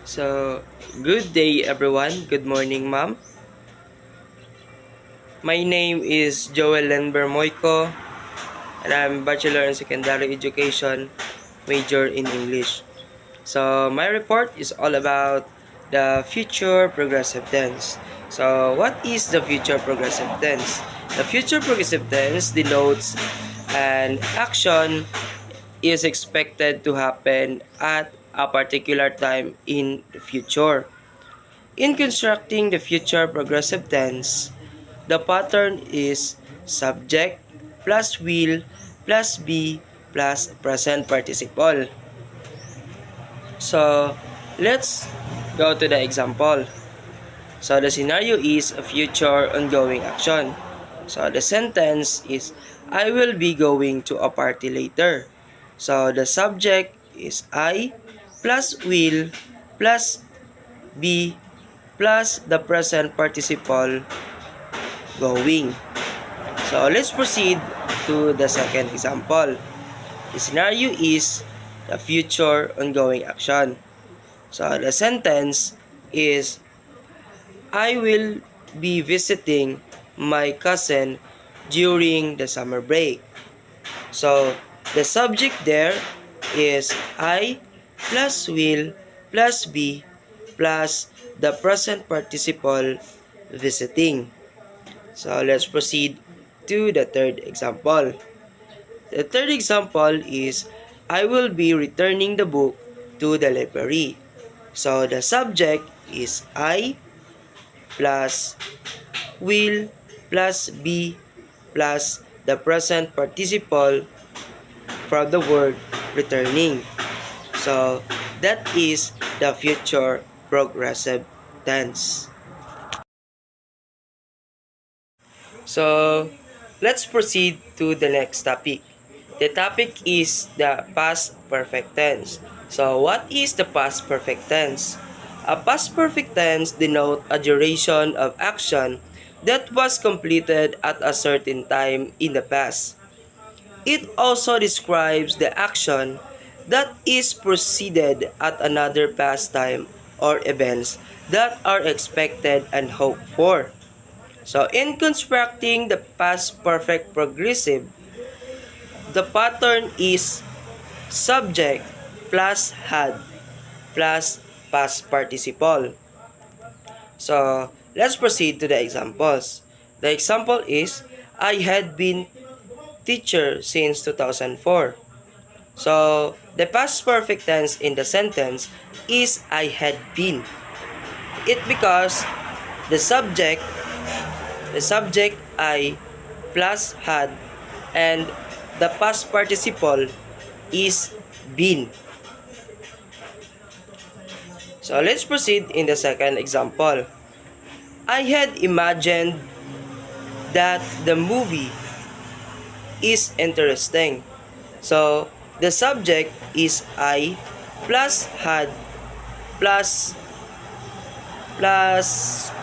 So, good day everyone. Good morning, ma'am. My name is Joel Bermoico and I'm Bachelor in Secondary Education, major in English. So, my report is all about the future progressive tense. So, what is the future progressive tense? The future progressive tense denotes an action is expected to happen at a particular time in the future. In constructing the future progressive tense, the pattern is subject plus will plus be plus present participle. So, let's go to the example. So, the scenario is a future ongoing action. So, the sentence is, I will be going to a party later. So, the subject is I plus will plus be plus the present participle going. So let's proceed to the second example. The scenario is the future ongoing action. So the sentence is I will be visiting my cousin during the summer break. So the subject there is I plus will plus be plus the present participle visiting. So let's proceed to the third example. The third example is I will be returning the book to the library. So the subject is I plus will plus be plus the present participle from the word returning. So that is the future progressive tense. So, let's proceed to the next topic. The topic is the past perfect tense. So, what is the past perfect tense? A past perfect tense denotes a duration of action that was completed at a certain time in the past. It also describes the action that is proceeded at another past time or events that are expected and hoped for. So, in constructing the past perfect progressive, the pattern is subject plus had plus past participle. So, let's proceed to the examples. The example is, I had been teacher since 2004. So, the past perfect tense in the sentence is I had been. It because the subject I plus had and the past participle is been. So let's proceed in the second example. I had imagined that the movie is interesting. So the subject is I plus had plus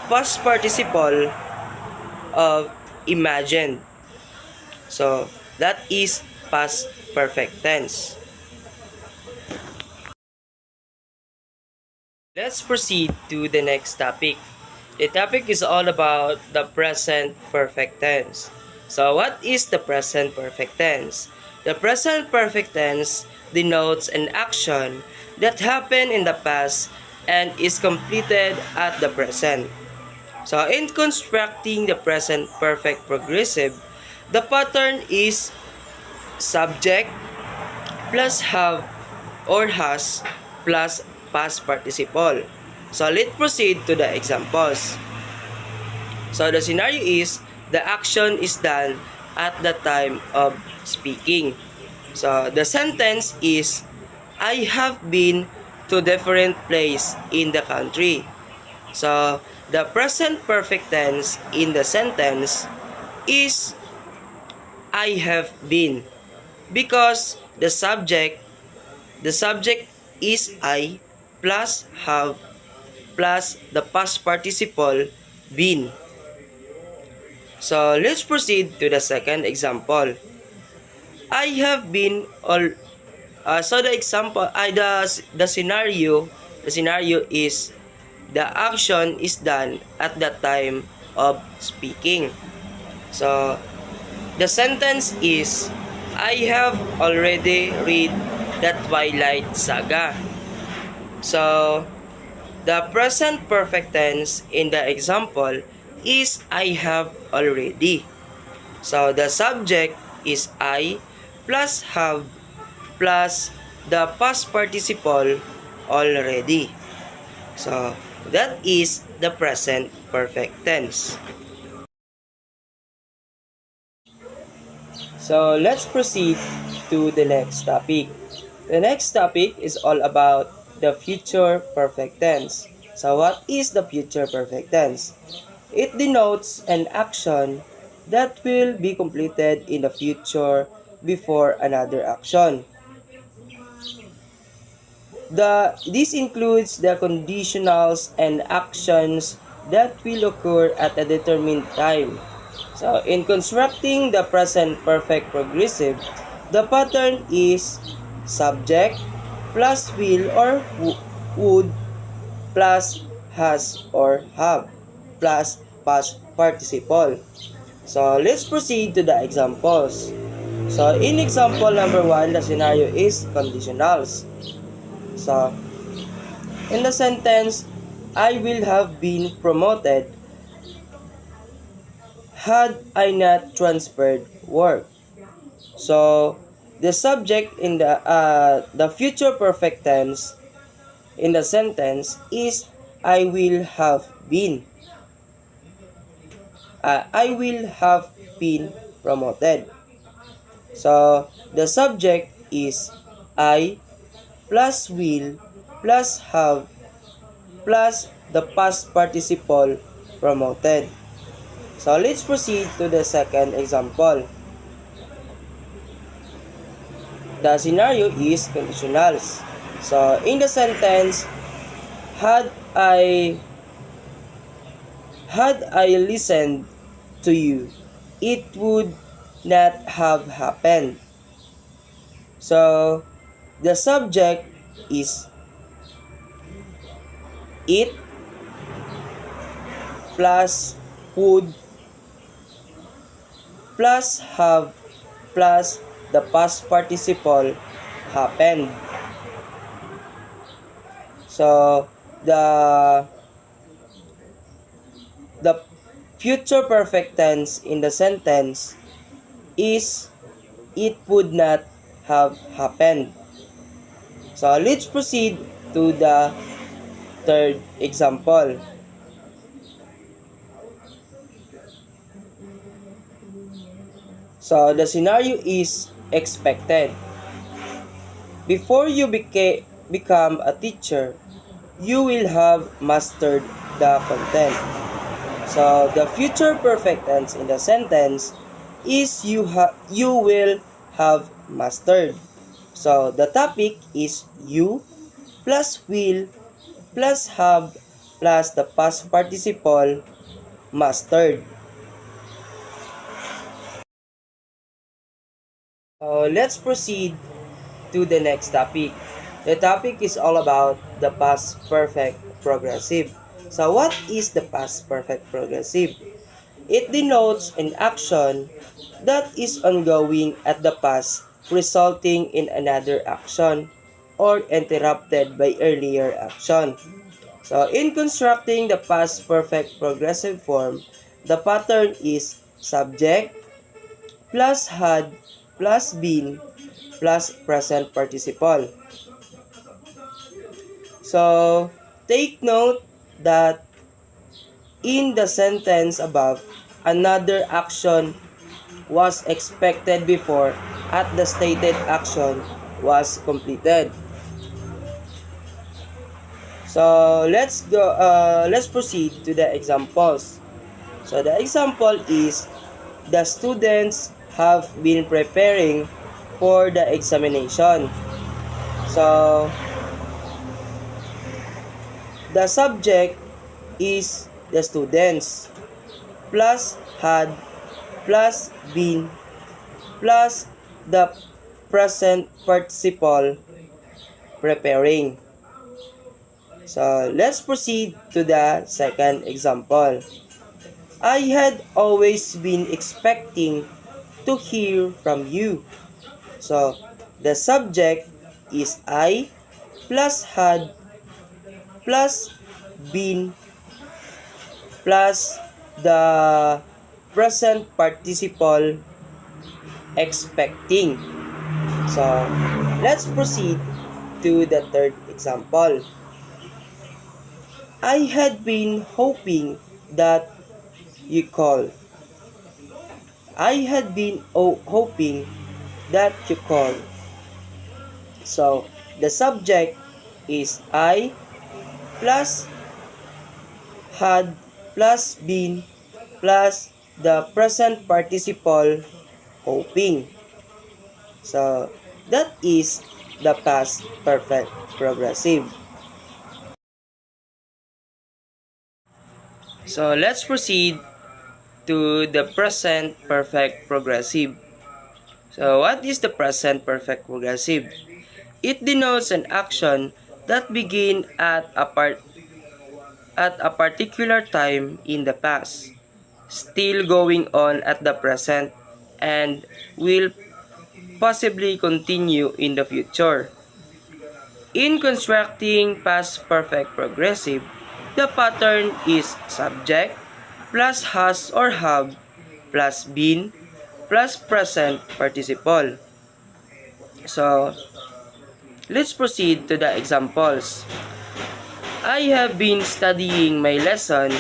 past participle of imagined. So that is past perfect tense. Let's proceed to the next topic. The topic is all about the present perfect tense. So what is the present perfect tense? The present perfect tense denotes an action that happened in the past and is completed at the present. So in constructing the present perfect progressive, the pattern is subject plus have or has plus past participle. So let's proceed to the examples. So the scenario is the action is done at the time of speaking. So the sentence is I have been to different place in the country. So the present perfect tense in the sentence is I have been because the subject is I plus have plus the past participle been. So let's proceed to the second example. I have been all so the example the scenario the scenario is the action is done at the time of speaking. So, the sentence is, I have already read the Twilight Saga. So, the present perfect tense in the example is I have already. So, the subject is I plus have plus the past participle already. So, that is the present perfect tense. So, let's proceed to the next topic. The next topic is all about the future perfect tense. So, what is the future perfect tense? It denotes an action that will be completed in the future before another action. This includes the conditionals and actions that will occur at a determined time. So, in constructing the present perfect progressive, the pattern is subject plus will or would plus has or have plus past participle. So, let's proceed to the examples. So, in example number 1, the scenario is conditionals. So, in the sentence, I will have been promoted had I not transferred work. So, the subject in the future perfect tense in the sentence is I will have been. I will have been promoted. So, the subject is I plus will plus have plus the past participle promoted. So, let's proceed to the second example. The scenario is conditionals. So, in the sentence, had I had I listened to you, it would not have happened. So, the subject is it plus would plus have plus the past participle happened. So, the future perfect tense in the sentence is it would not have happened. So, let's proceed to the third example. So, the scenario is expected. Before you become a teacher, you will have mastered the content. So, the future perfect tense in the sentence is you will have mastered. So, the topic is you plus will plus have plus the past participle mastered. Let's proceed to the next topic. The topic is all about the past perfect progressive. So, what is the past perfect progressive? It denotes an action that is ongoing at the past, resulting in another action or interrupted by earlier action. So, in constructing the past perfect progressive form, the pattern is subject plus had plus been plus present participle. So, take note that in the sentence above, another action was expected before at the stated action was completed. So, let's proceed to the examples. So, the example is the students have been preparing for the examination. So, the subject is the students plus had plus been plus the present participle preparing. So let's proceed to the second example. I had always been expecting to hear from you. So the subject is I plus had plus been plus the present participle expecting. So let's proceed to the third example. I had been hoping that you call. I had been hoping that you call. So the subject is I plus had plus been plus the present participle hoping. So that is the past perfect progressive. So let's proceed to the present perfect progressive. So what is the present perfect progressive? It denotes an action that begin at a particular time in the past, still going on at the present, and will possibly continue in the future. In constructing past perfect progressive, the pattern is subject plus has or have plus been plus present participle. So, let's proceed to the examples. I have been studying my lesson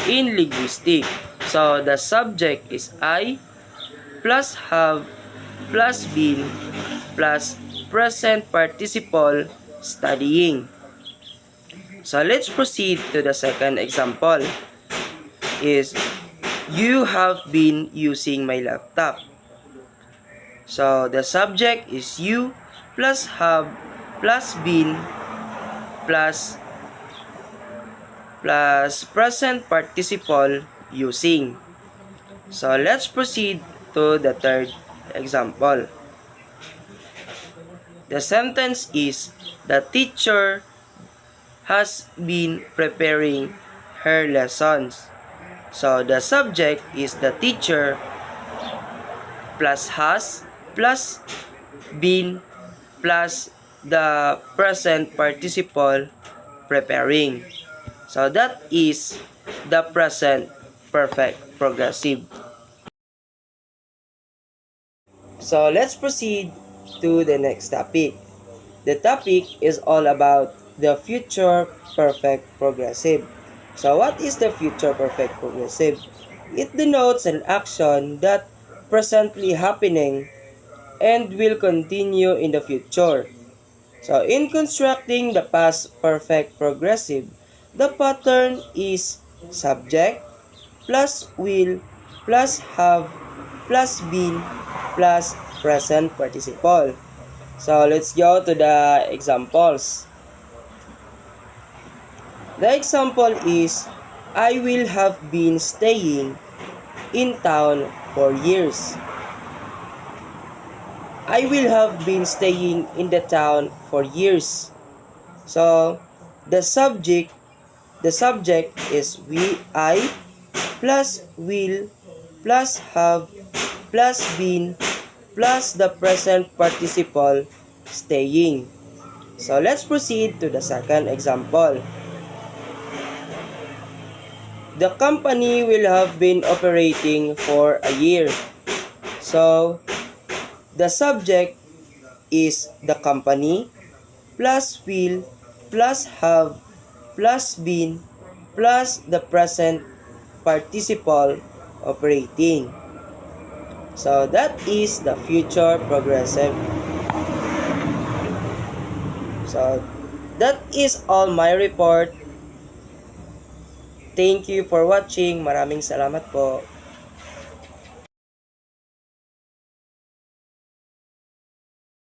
in linguistics. So, the subject is I plus have plus been plus present participle studying. So, let's proceed to the second example. Is you have been using my laptop. So, the subject is you plus have plus been plus present participle using. So, let's proceed to the third example. The sentence is, the teacher has been preparing her lessons. So, the subject is the teacher plus has plus been plus the present participle preparing. So that is the present perfect progressive. So let's proceed to the next topic. The topic is all about the future perfect progressive. So what is the future perfect progressive? It denotes an action that presently happening and will continue in the future. So in constructing the past perfect progressive, the pattern is subject plus will plus have plus been plus present participle. So let's go to the examples. The example is, I will have been staying in town for years. I will have been staying in the town for years. So the subject is I plus will plus have plus been plus the present participle staying. So let's proceed to the second example. The company will have been operating for a year. So the subject is the company plus will plus have plus been plus the present participle operating. So that is the future progressive. So that is all my report. Thank you for watching. Maraming salamat po.